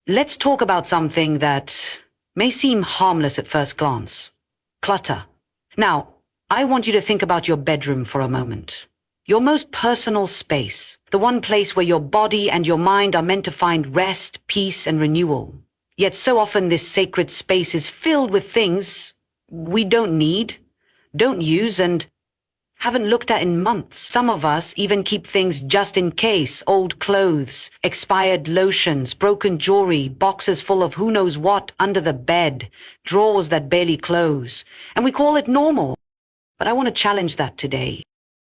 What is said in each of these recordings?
Let's talk about something that may seem harmless at first glance. Clutter. Now, I want you to think about your bedroom for a moment. Your most personal space, the one place where your body and your mind are meant to find rest, peace, and renewal. Yet so often this sacred space is filled with things we don't need, don't use, and haven't looked at in months. Some of us even keep things just in case: old clothes, expired lotions, broken jewelry, boxes full of who knows what under the bed, drawers that barely close, and we call it normal. But I want to challenge that today.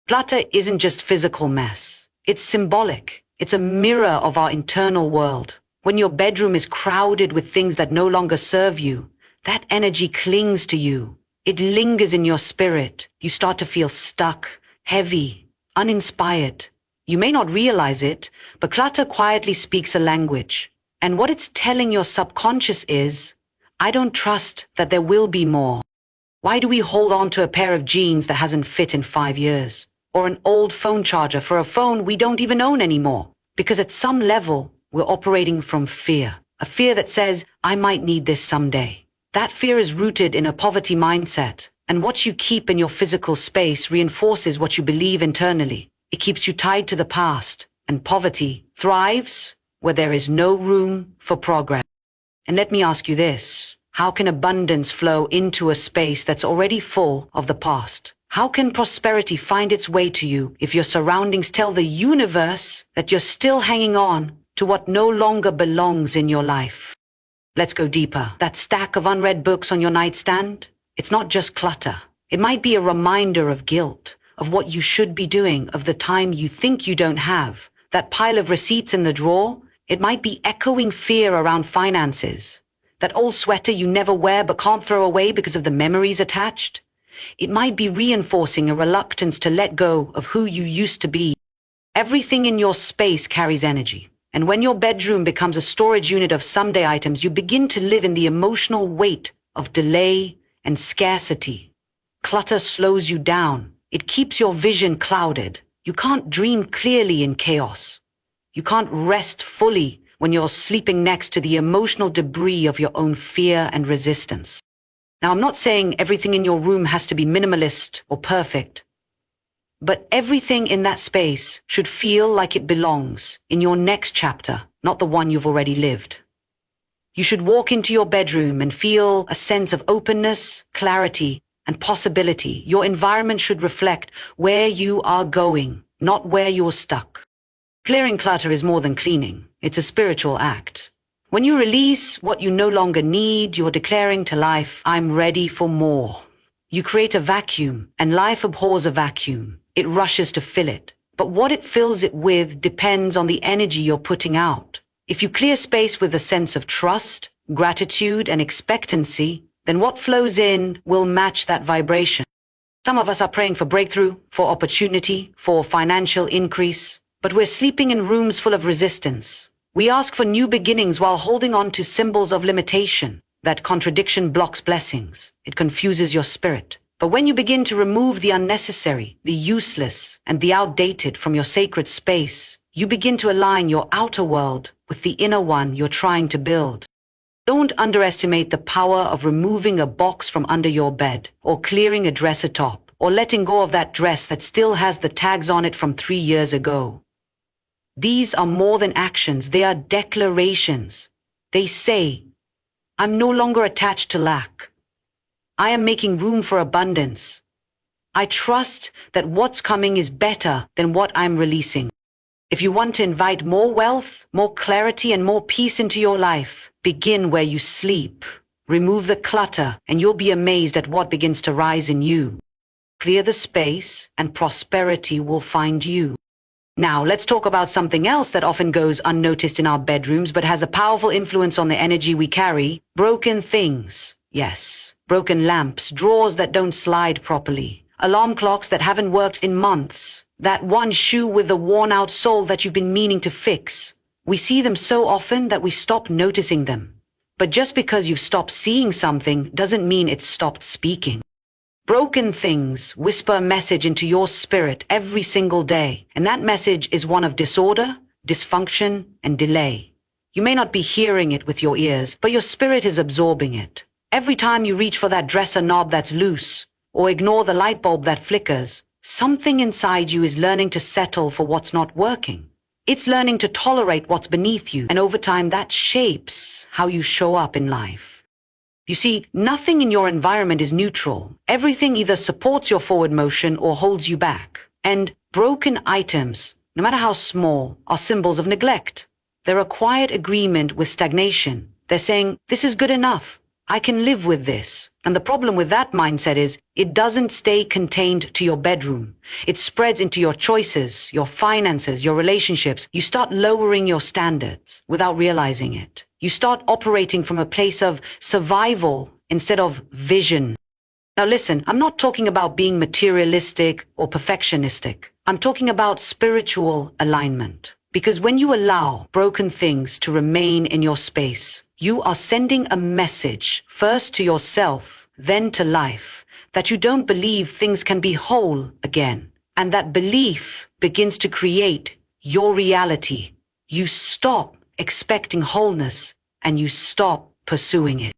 Clutter isn't just physical mess. It's symbolic. It's a mirror of our internal world. When your bedroom is crowded with things that no longer serve you, that energy clings to you. It lingers in your spirit. You start to feel stuck, heavy, uninspired. You may not realize it, but clutter quietly speaks a language. And what it's telling your subconscious is, I don't trust that there will be more. Why do we hold on to a pair of jeans that hasn't fit in 5 years? Or an old phone charger for a phone we don't even own anymore? Because at some level, we're operating from fear. A fear that says, I might need this someday. That fear is rooted in a poverty mindset, and what you keep in your physical space reinforces what you believe internally. It keeps you tied to the past, and poverty thrives where there is no room for progress. And let me ask you this: how can abundance flow into a space that's already full of the past? How can prosperity find its way to you if your surroundings tell the universe that you're still hanging on to what no longer belongs in your life? Let's go deeper. That stack of unread books on your nightstand, it's not just clutter. It might be a reminder of guilt, of what you should be doing, of the time you think you don't have. That pile of receipts in the drawer, it might be echoing fear around finances. That old sweater you never wear but can't throw away because of the memories attached. It might be reinforcing a reluctance to let go of who you used to be. Everything in your space carries energy. And when your bedroom becomes a storage unit of someday items, you begin to live in the emotional weight of delay and scarcity. Clutter slows you down. It keeps your vision clouded. You can't dream clearly in chaos. You can't rest fully when you're sleeping next to the emotional debris of your own fear and resistance. Now, I'm not saying everything in your room has to be minimalist or perfect. But everything in that space should feel like it belongs in your next chapter, not the one you've already lived. You should walk into your bedroom and feel a sense of openness, clarity, and possibility. Your environment should reflect where you are going, not where you're stuck. Clearing clutter is more than cleaning. It's a spiritual act. When you release what you no longer need, you're declaring to life, I'm ready for more. You create a vacuum, and life abhors a vacuum. It rushes to fill it. But what it fills it with depends on the energy you're putting out. If you clear space with a sense of trust, gratitude, and expectancy, then what flows in will match that vibration. Some of us are praying for breakthrough, for opportunity, for financial increase, but we're sleeping in rooms full of resistance. We ask for new beginnings while holding on to symbols of limitation. That contradiction blocks blessings. It confuses your spirit. But when you begin to remove the unnecessary, the useless, and the outdated from your sacred space, you begin to align your outer world with the inner one you're trying to build. Don't underestimate the power of removing a box from under your bed, or clearing a dresser top, or letting go of that dress that still has the tags on it from 3 years ago. These are more than actions, they are declarations. They say, I'm no longer attached to lack. I am making room for abundance. I trust that what's coming is better than what I'm releasing. If you want to invite more wealth, more clarity, and more peace into your life, begin where you sleep. Remove the clutter, and you'll be amazed at what begins to rise in you. Clear the space, and prosperity will find you. Now, let's talk about something else that often goes unnoticed in our bedrooms but has a powerful influence on the energy we carry: broken things. Yes. Broken lamps, drawers that don't slide properly, alarm clocks that haven't worked in months, that one shoe with the worn-out sole that you've been meaning to fix. We see them so often that we stop noticing them. But just because you've stopped seeing something doesn't mean it's stopped speaking. Broken things whisper a message into your spirit every single day, and that message is one of disorder, dysfunction, and delay. You may not be hearing it with your ears, but your spirit is absorbing it. Every time you reach for that dresser knob that's loose, or ignore the light bulb that flickers, something inside you is learning to settle for what's not working. It's learning to tolerate what's beneath you, and over time that shapes how you show up in life. You see, nothing in your environment is neutral. Everything either supports your forward motion or holds you back. And broken items, no matter how small, are symbols of neglect. They're a quiet agreement with stagnation. They're saying, this is good enough. I can live with this. And the problem with that mindset is it doesn't stay contained to your bedroom. It spreads into your choices, your finances, your relationships. You start lowering your standards without realizing it. You start operating from a place of survival instead of vision. Now listen, I'm not talking about being materialistic or perfectionistic. I'm talking about spiritual alignment. Because when you allow broken things to remain in your space, you are sending a message, first to yourself, then to life, that you don't believe things can be whole again. And that belief begins to create your reality. You stop expecting wholeness and you stop pursuing it.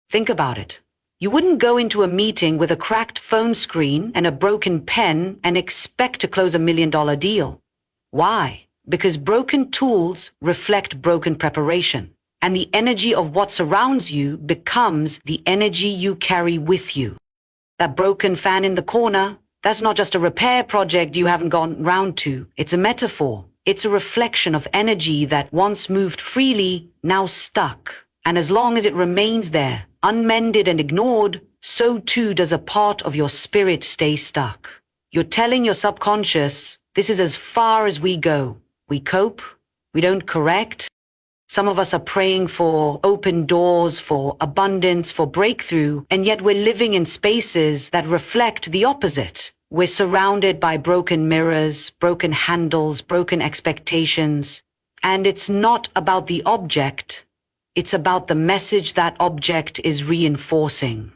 Think about it. You wouldn't go into a meeting with a cracked phone screen and a broken pen and expect to close $1 million deal. Why? Because broken tools reflect broken preparation. And the energy of what surrounds you becomes the energy you carry with you. That broken fan in the corner, that's not just a repair project you haven't gone round to. It's a metaphor. It's a reflection of energy that once moved freely, now stuck. And as long as it remains there, unmended and ignored, so too does a part of your spirit stay stuck. You're telling your subconscious, this is as far as we go. We cope, we don't correct. Some of us are praying for open doors, for abundance, for breakthrough, and yet we're living in spaces that reflect the opposite. We're surrounded by broken mirrors, broken handles, broken expectations. And it's not about the object, it's about the message that object is reinforcing.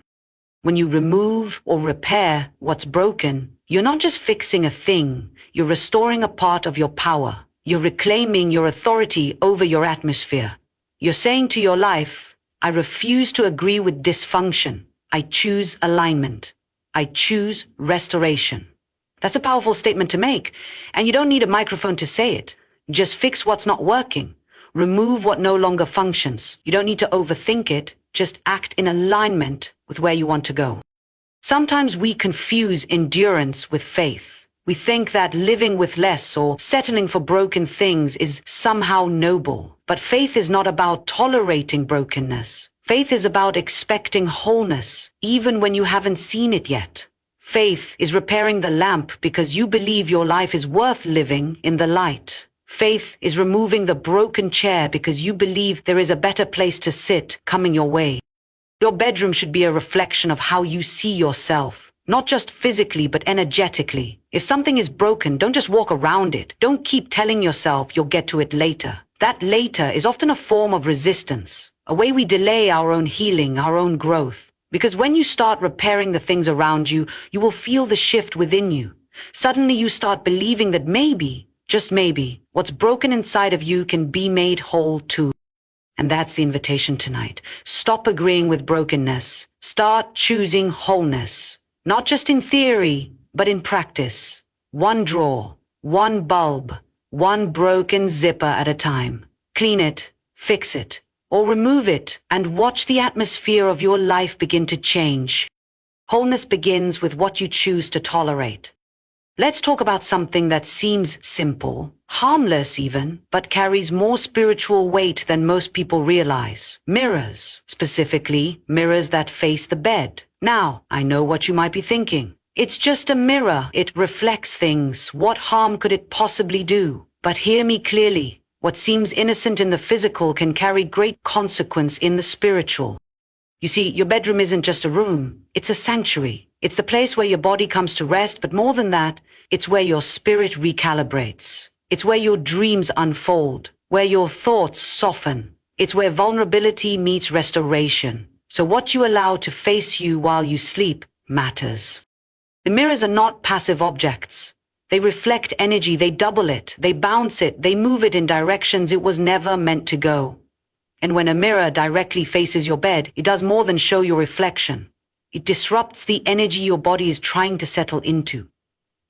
When you remove or repair what's broken, you're not just fixing a thing, you're restoring a part of your power. You're reclaiming your authority over your atmosphere. You're saying to your life, I refuse to agree with dysfunction. I choose alignment. I choose restoration. That's a powerful statement to make, and you don't need a microphone to say it. Just fix what's not working. Remove what no longer functions. You don't need to overthink it. Just act in alignment with where you want to go. Sometimes we confuse endurance with faith. We think that living with less or settling for broken things is somehow noble. But faith is not about tolerating brokenness. Faith is about expecting wholeness, even when you haven't seen it yet. Faith is repairing the lamp because you believe your life is worth living in the light. Faith is removing the broken chair because you believe there is a better place to sit coming your way. Your bedroom should be a reflection of how you see yourself. Not just physically, but energetically. If something is broken, don't just walk around it. Don't keep telling yourself you'll get to it later. That later is often a form of resistance, a way we delay our own healing, our own growth. Because when you start repairing the things around you, you will feel the shift within you. Suddenly you start believing that maybe, just maybe, what's broken inside of you can be made whole too. And that's the invitation tonight. Stop agreeing with brokenness. Start choosing wholeness. Not just in theory, but in practice. One drawer, one bulb, one broken zipper at a time. Clean it, fix it, or remove it, and watch the atmosphere of your life begin to change. Wholeness begins with what you choose to tolerate. Let's talk about something that seems simple, harmless even, but carries more spiritual weight than most people realize. Mirrors, specifically mirrors that face the bed. Now, I know what you might be thinking. It's just a mirror. It reflects things. What harm could it possibly do? But hear me clearly. What seems innocent in the physical can carry great consequence in the spiritual. You see, your bedroom isn't just a room. It's a sanctuary. It's the place where your body comes to rest, but more than that, it's where your spirit recalibrates. It's where your dreams unfold, where your thoughts soften. It's where vulnerability meets restoration. So what you allow to face you while you sleep matters. The mirrors are not passive objects. They reflect energy, they double it, they bounce it, they move it in directions it was never meant to go. And when a mirror directly faces your bed, it does more than show your reflection. It disrupts the energy your body is trying to settle into.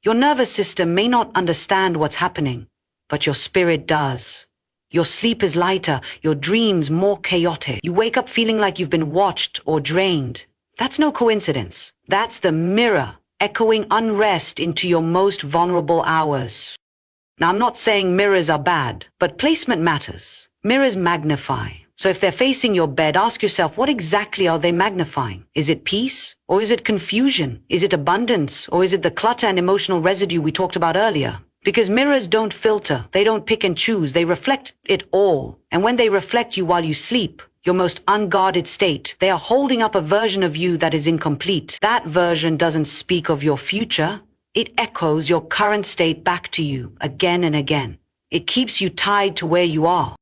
Your nervous system may not understand what's happening, but your spirit does. Your sleep is lighter, your dreams more chaotic. You wake up feeling like you've been watched or drained. That's no coincidence. That's the mirror echoing unrest into your most vulnerable hours. Now, I'm not saying mirrors are bad, but placement matters. Mirrors magnify. So if they're facing your bed, ask yourself, what exactly are they magnifying? Is it peace? Or is it confusion? Is it abundance? Or is it the clutter and emotional residue we talked about earlier? Because mirrors don't filter, they don't pick and choose, they reflect it all. And when they reflect you while you sleep, your most unguarded state, they are holding up a version of you that is incomplete. That version doesn't speak of your future. It echoes your current state back to you again and again. It keeps you tied to where you are.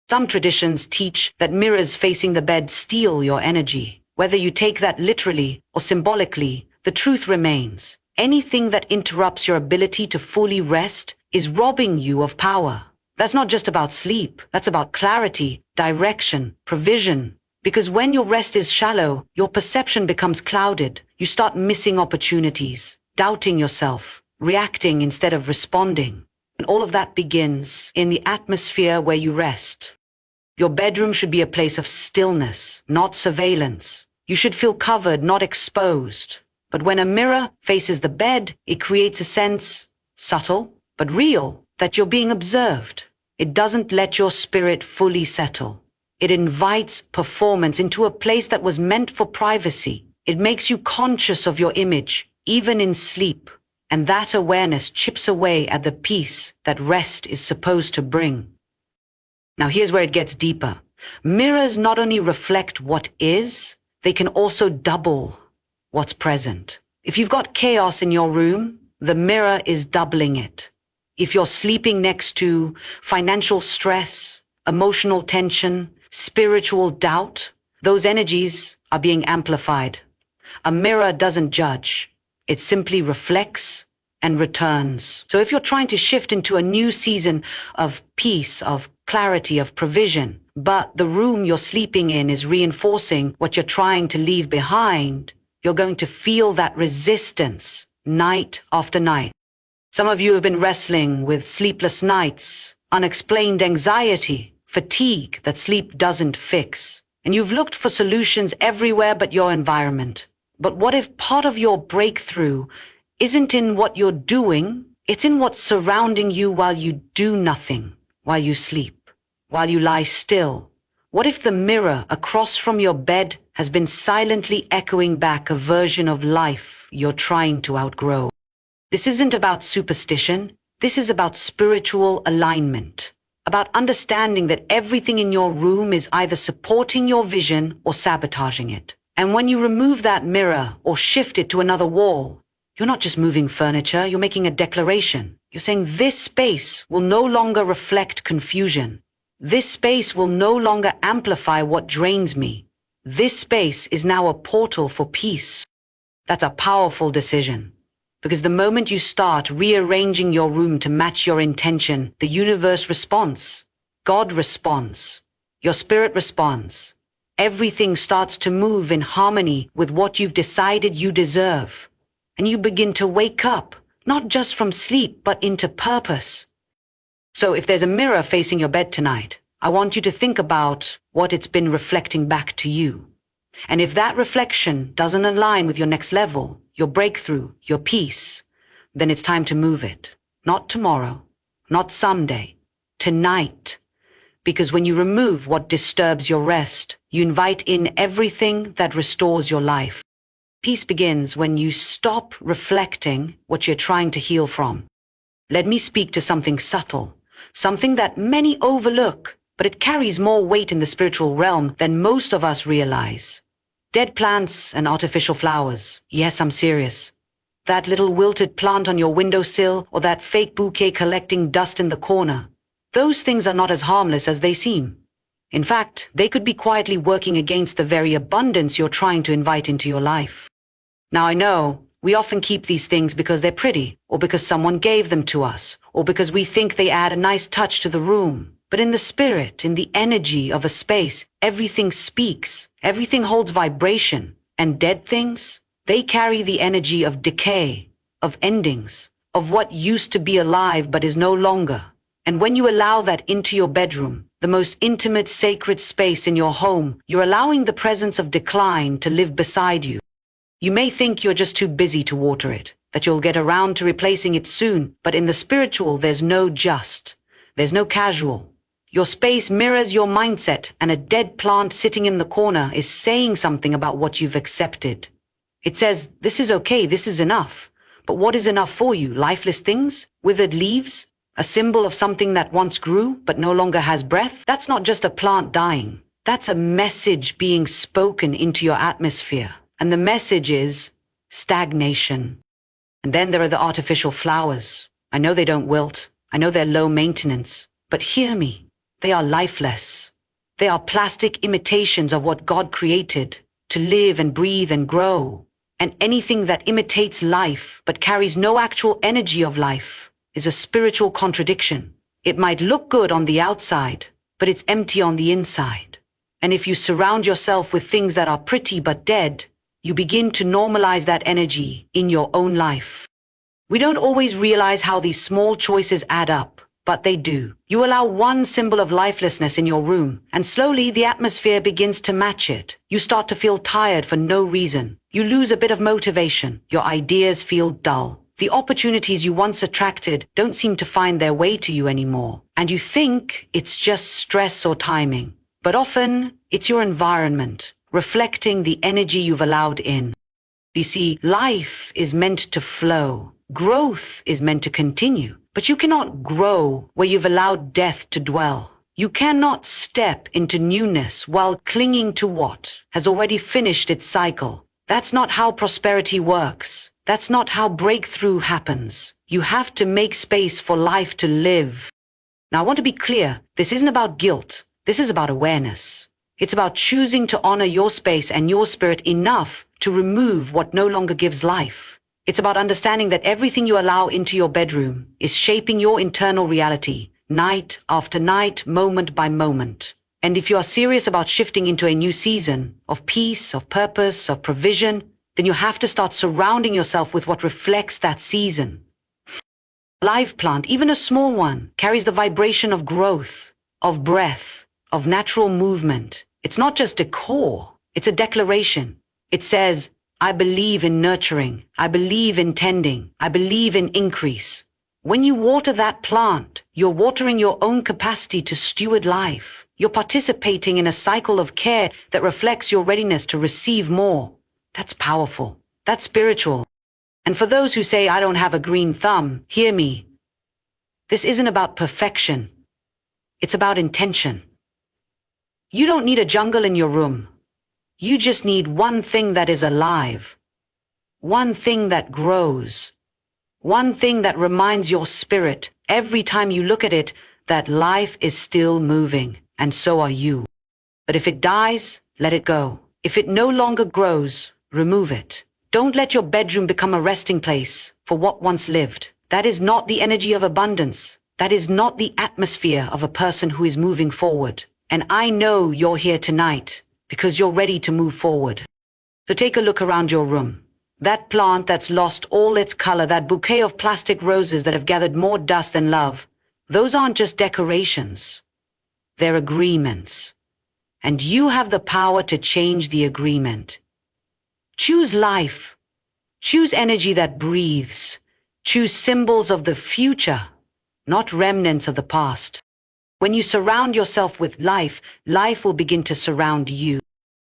Some traditions teach that mirrors facing the bed steal your energy. Whether you take that literally or symbolically, the truth remains. Anything that interrupts your ability to fully rest is robbing you of power. That's not just about sleep. That's about clarity, direction, provision. Because when your rest is shallow, your perception becomes clouded. You start missing opportunities, doubting yourself, reacting instead of responding. And all of that begins in the atmosphere where you rest. Your bedroom should be a place of stillness, not surveillance. You should feel covered, not exposed. But when a mirror faces the bed, it creates a sense, subtle but real, that you're being observed. It doesn't let your spirit fully settle. It invites performance into a place that was meant for privacy. It makes you conscious of your image, even in sleep. And that awareness chips away at the peace that rest is supposed to bring. Now here's where it gets deeper. Mirrors not only reflect what is, they can also double what's present. If you've got chaos in your room, the mirror is doubling it. If you're sleeping next to financial stress, emotional tension, spiritual doubt, those energies are being amplified. A mirror doesn't judge. It simply reflects and returns. So if you're trying to shift into a new season of peace, of clarity, of provision, but the room you're sleeping in is reinforcing what you're trying to leave behind, you're going to feel that resistance night after night. Some of you have been wrestling with sleepless nights, unexplained anxiety, fatigue that sleep doesn't fix. And you've looked for solutions everywhere but your environment. But what if part of your breakthrough isn't in what you're doing, it's in what's surrounding you while you do nothing, while you sleep, while you lie still? What if the mirror across from your bed has been silently echoing back a version of life you're trying to outgrow? This isn't about superstition. This is about spiritual alignment, about understanding that everything in your room is either supporting your vision or sabotaging it. And when you remove that mirror or shift it to another wall, you're not just moving furniture, you're making a declaration. You're saying this space will no longer reflect confusion. This space will no longer amplify what drains me. This space is now a portal for peace. That's a powerful decision. Because the moment you start rearranging your room to match your intention, the universe responds. God responds. Your spirit responds. Everything starts to move in harmony with what you've decided you deserve. And you begin to wake up, not just from sleep, but into purpose. So if there's a mirror facing your bed tonight, I want you to think about what it's been reflecting back to you. And if that reflection doesn't align with your next level, your breakthrough, your peace, then it's time to move it. Not tomorrow, not someday, tonight. Because when you remove what disturbs your rest, you invite in everything that restores your life. Peace begins when you stop reflecting what you're trying to heal from. Let me speak to something subtle, something that many overlook, but it carries more weight in the spiritual realm than most of us realize. Dead plants and artificial flowers. Yes, I'm serious. That little wilted plant on your windowsill or that fake bouquet collecting dust in the corner. Those things are not as harmless as they seem. In fact, they could be quietly working against the very abundance you're trying to invite into your life. Now I know we often keep these things because they're pretty, or because someone gave them to us, or because we think they add a nice touch to the room. But in the spirit, in the energy of a space, everything speaks, everything holds vibration, and dead things, they carry the energy of decay, of endings, of what used to be alive but is no longer. And when you allow that into your bedroom, the most intimate, sacred space in your home, you're allowing the presence of decline to live beside you. You may think you're just too busy to water it, that you'll get around to replacing it soon, but in the spiritual, there's no just, there's no casual. Your space mirrors your mindset, and a dead plant sitting in the corner is saying something about what you've accepted. It says, this is okay, this is enough. But what is enough for you? Lifeless things? Withered leaves? A symbol of something that once grew but no longer has breath? That's not just a plant dying. That's a message being spoken into your atmosphere. And the message is stagnation. And then there are the artificial flowers. I know they don't wilt. I know they're low maintenance. But hear me. They are lifeless. They are plastic imitations of what God created to live and breathe and grow. And anything that imitates life but carries no actual energy of life is a spiritual contradiction. It might look good on the outside, but it's empty on the inside. And if you surround yourself with things that are pretty but dead, you begin to normalize that energy in your own life. We don't always realize how these small choices add up, but they do. You allow one symbol of lifelessness in your room, and slowly the atmosphere begins to match it. You start to feel tired for no reason. You lose a bit of motivation. Your ideas feel dull. The opportunities you once attracted don't seem to find their way to you anymore. And you think it's just stress or timing. But often, it's your environment, reflecting the energy you've allowed in. You see, life is meant to flow. Growth is meant to continue. But you cannot grow where you've allowed death to dwell. You cannot step into newness while clinging to what has already finished its cycle. That's not how prosperity works. That's not how breakthrough happens. You have to make space for life to live. Now, I want to be clear. This isn't about guilt. This is about awareness. It's about choosing to honor your space and your spirit enough to remove what no longer gives life. It's about understanding that everything you allow into your bedroom is shaping your internal reality, night after night, moment by moment. And if you are serious about shifting into a new season of peace, of purpose, of provision, then you have to start surrounding yourself with what reflects that season. A live plant, even a small one, carries the vibration of growth, of breath, of natural movement. It's not just decor, it's a declaration. It says, I believe in nurturing. I believe in tending. I believe in increase. When you water that plant, you're watering your own capacity to steward life. You're participating in a cycle of care that reflects your readiness to receive more. That's powerful. That's spiritual. And for those who say, I don't have a green thumb, hear me. This isn't about perfection. It's about intention. You don't need a jungle in your room. You just need one thing that is alive, one thing that grows, one thing that reminds your spirit every time you look at it that life is still moving, and so are you. But if it dies, let it go. If it no longer grows, remove it. Don't let your bedroom become a resting place for what once lived. That is not the energy of abundance. That is not the atmosphere of a person who is moving forward. And I know you're here tonight because you're ready to move forward. So take a look around your room. That plant that's lost all its color, that bouquet of plastic roses that have gathered more dust than love, those aren't just decorations. They're agreements. And you have the power to change the agreement. Choose life. Choose energy that breathes. Choose symbols of the future, not remnants of the past. When you surround yourself with life, life will begin to surround you.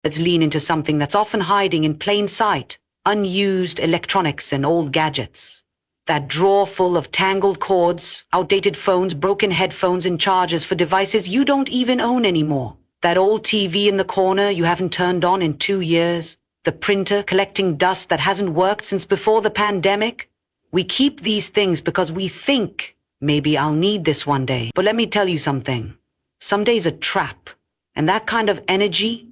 Let's lean into something that's often hiding in plain sight, unused electronics and old gadgets. That drawer full of tangled cords, outdated phones, broken headphones and chargers for devices you don't even own anymore. That old TV in the corner you haven't turned on in 2 years. The printer collecting dust that hasn't worked since before the pandemic. We keep these things because we think, maybe I'll need this one day. But let me tell you something. Someday's a trap. And that kind of energy,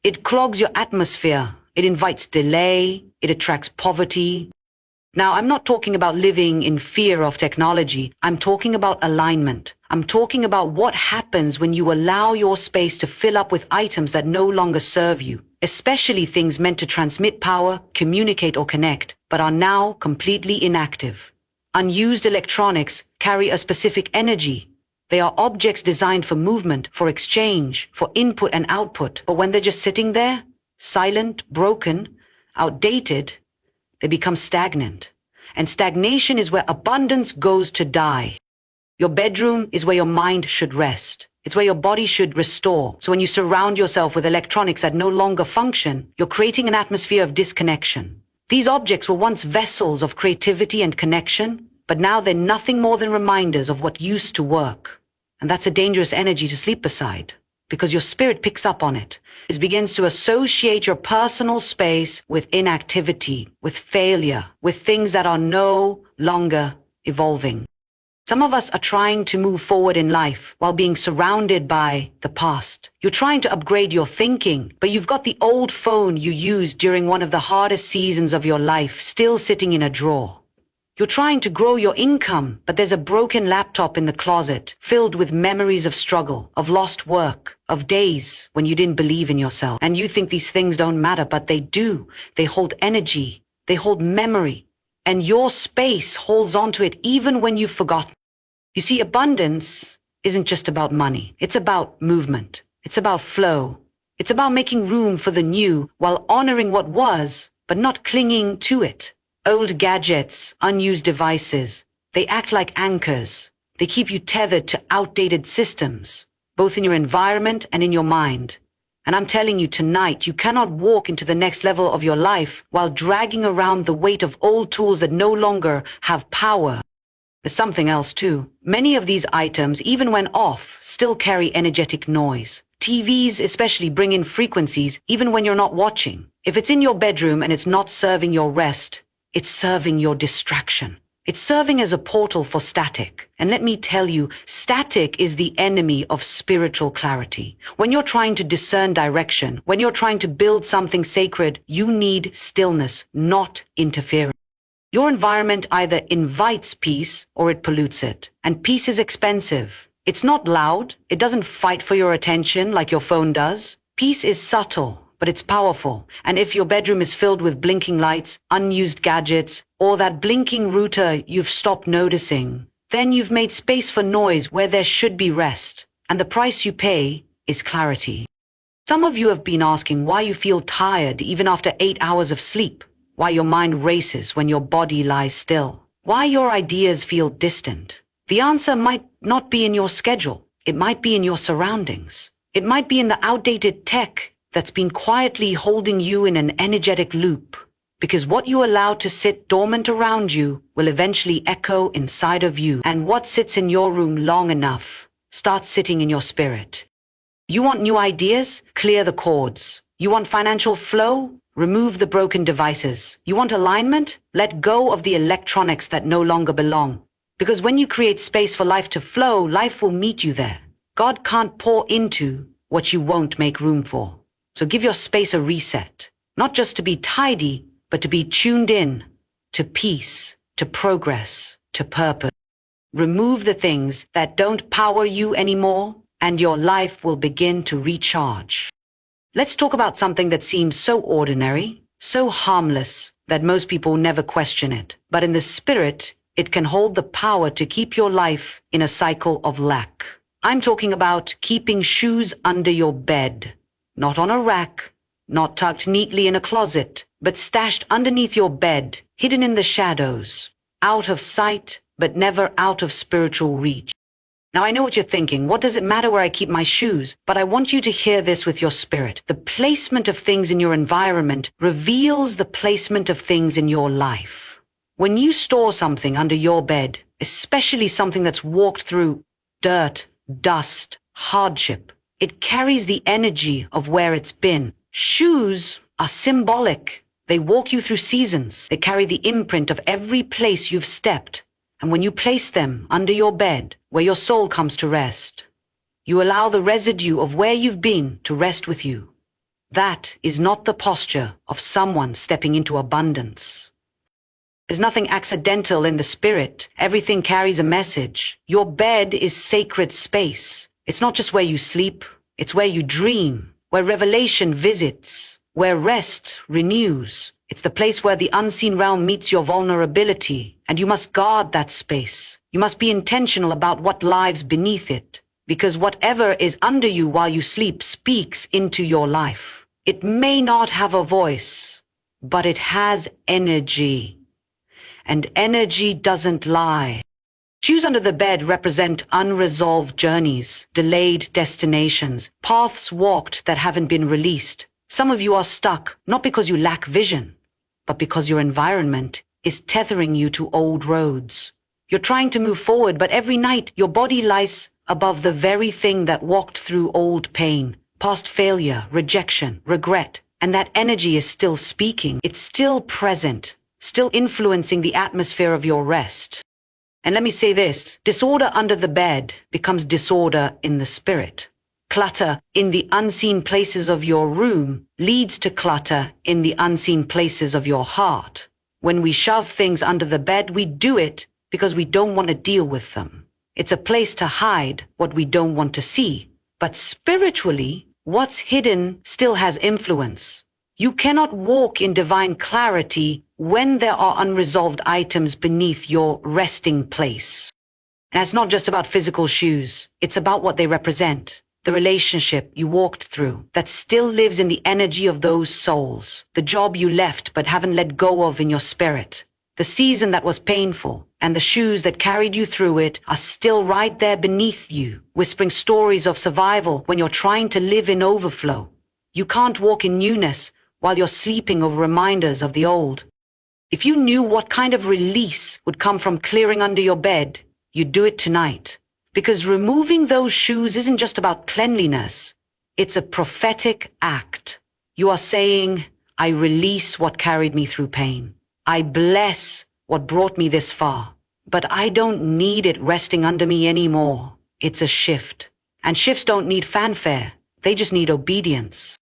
it clogs your atmosphere. It invites delay. It attracts poverty. Now, I'm not talking about living in fear of technology. I'm talking about alignment. I'm talking about what happens when you allow your space to fill up with items that no longer serve you, especially things meant to transmit power, communicate, or connect, but are now completely inactive. Unused electronics carry a specific energy. They are objects designed for movement, for exchange, for input and output. But when they're just sitting there, silent, broken, outdated, they become stagnant. And stagnation is where abundance goes to die. Your bedroom is where your mind should rest. It's where your body should restore. So when you surround yourself with electronics that no longer function, you're creating an atmosphere of disconnection. These objects were once vessels of creativity and connection, but now they're nothing more than reminders of what used to work. And that's a dangerous energy to sleep beside, because your spirit picks up on it. It begins to associate your personal space with inactivity, with failure, with things that are no longer evolving. Some of us are trying to move forward in life while being surrounded by the past. You're trying to upgrade your thinking, but you've got the old phone you used during one of the hardest seasons of your life still sitting in a drawer. You're trying to grow your income, but there's a broken laptop in the closet filled with memories of struggle, of lost work, of days when you didn't believe in yourself. And you think these things don't matter, but they do. They hold energy. They hold memory. And your space holds onto it even when you've forgotten. You see, abundance isn't just about money. It's about movement. It's about flow. It's about making room for the new while honoring what was, but not clinging to it. Old gadgets, unused devices, they act like anchors. They keep you tethered to outdated systems, both in your environment and in your mind. And I'm telling you tonight, you cannot walk into the next level of your life while dragging around the weight of old tools that no longer have power. There's something else too. Many of these items, even when off, still carry energetic noise. TVs especially bring in frequencies even when you're not watching. If it's in your bedroom and it's not serving your rest, it's serving your distraction. It's serving as a portal for static. And let me tell you, static is the enemy of spiritual clarity. When you're trying to discern direction, when you're trying to build something sacred, you need stillness, not interference. Your environment either invites peace or it pollutes it. And peace is expensive. It's not loud. It doesn't fight for your attention like your phone does. Peace is subtle, but it's powerful. And if your bedroom is filled with blinking lights, unused gadgets, or that blinking router you've stopped noticing, then you've made space for noise where there should be rest. And the price you pay is clarity. Some of you have been asking why you feel tired even after 8 hours of sleep. Why your mind races when your body lies still. Why your ideas feel distant. The answer might not be in your schedule. It might be in your surroundings. It might be in the outdated tech that's been quietly holding you in an energetic loop. Because what you allow to sit dormant around you will eventually echo inside of you. And what sits in your room long enough starts sitting in your spirit. You want new ideas? Clear the cords. You want financial flow? Remove the broken devices. You want alignment? Let go of the electronics that no longer belong. Because when you create space for life to flow, life will meet you there. God can't pour into what you won't make room for. So give your space a reset. Not just to be tidy, but to be tuned in to peace, to progress, to purpose. Remove the things that don't power you anymore, and your life will begin to recharge. Let's talk about something that seems so ordinary, so harmless, that most people never question it. But in the spirit, it can hold the power to keep your life in a cycle of lack. I'm talking about keeping shoes under your bed. Not on a rack, not tucked neatly in a closet, but stashed underneath your bed, hidden in the shadows, out of sight, but never out of spiritual reach. Now I know what you're thinking. What does it matter where I keep my shoes? But I want you to hear this with your spirit. The placement of things in your environment reveals the placement of things in your life. When you store something under your bed, especially something that's walked through dirt, dust, hardship, it carries the energy of where it's been. Shoes are symbolic. They walk you through seasons. They carry the imprint of every place you've stepped. And when you place them under your bed, where your soul comes to rest, you allow the residue of where you've been to rest with you. That is not the posture of someone stepping into abundance. There's nothing accidental in the spirit. Everything carries a message. Your bed is sacred space. It's not just where you sleep, it's where you dream, where revelation visits, where rest renews. It's the place where the unseen realm meets your vulnerability, and you must guard that space. You must be intentional about what lies beneath it, because whatever is under you while you sleep speaks into your life. It may not have a voice, but it has energy. And energy doesn't lie. Shoes under the bed represent unresolved journeys, delayed destinations, paths walked that haven't been released. Some of you are stuck, not because you lack vision, but because your environment is tethering you to old roads. You're trying to move forward, but every night your body lies above the very thing that walked through old pain, past failure, rejection, regret. And that energy is still speaking. It's still present, still influencing the atmosphere of your rest. And let me say this, disorder under the bed becomes disorder in the spirit. Clutter in the unseen places of your room leads to clutter in the unseen places of your heart. When we shove things under the bed, we do it because we don't want to deal with them. It's a place to hide what we don't want to see. But spiritually, what's hidden still has influence. You cannot walk in divine clarity when there are unresolved items beneath your resting place. And it's not just about physical shoes. It's about what they represent. The relationship you walked through that still lives in the energy of those souls. The job you left but haven't let go of in your spirit. The season that was painful and the shoes that carried you through it are still right there beneath you, whispering stories of survival when you're trying to live in overflow. You can't walk in newness while you're sleeping over reminders of the old. If you knew what kind of release would come from clearing under your bed, you'd do it tonight. Because removing those shoes isn't just about cleanliness. It's a prophetic act. You are saying, I release what carried me through pain. I bless what brought me this far. But I don't need it resting under me anymore. It's a shift. And shifts don't need fanfare. They just need obedience.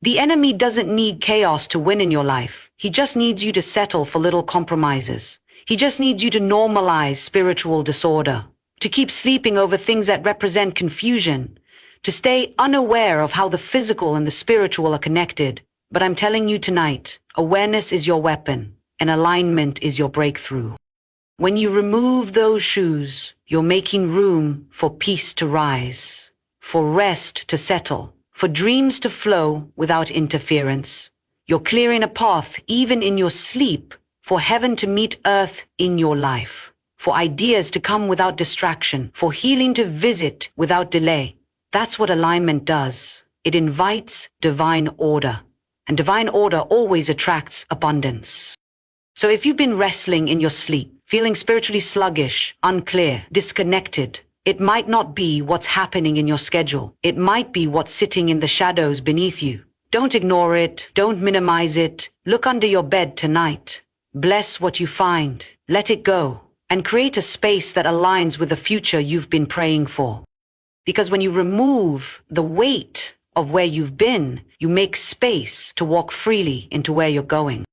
The enemy doesn't need chaos to win in your life. He just needs you to settle for little compromises. He just needs you to normalize spiritual disorder, to keep sleeping over things that represent confusion, to stay unaware of how the physical and the spiritual are connected. But I'm telling you tonight, awareness is your weapon, and alignment is your breakthrough. When you remove those shoes, you're making room for peace to rise, for rest to settle, for dreams to flow without interference. You're clearing a path, even in your sleep, for heaven to meet earth in your life, for ideas to come without distraction, for healing to visit without delay. That's what alignment does. It invites divine order, and divine order always attracts abundance. So if you've been wrestling in your sleep, feeling spiritually sluggish, unclear, disconnected, it might not be what's happening in your schedule. It might be what's sitting in the shadows beneath you. Don't ignore it. Don't minimize it. Look under your bed tonight. Bless what you find. Let it go. And create a space that aligns with the future you've been praying for. Because when you remove the weight of where you've been, you make space to walk freely into where you're going.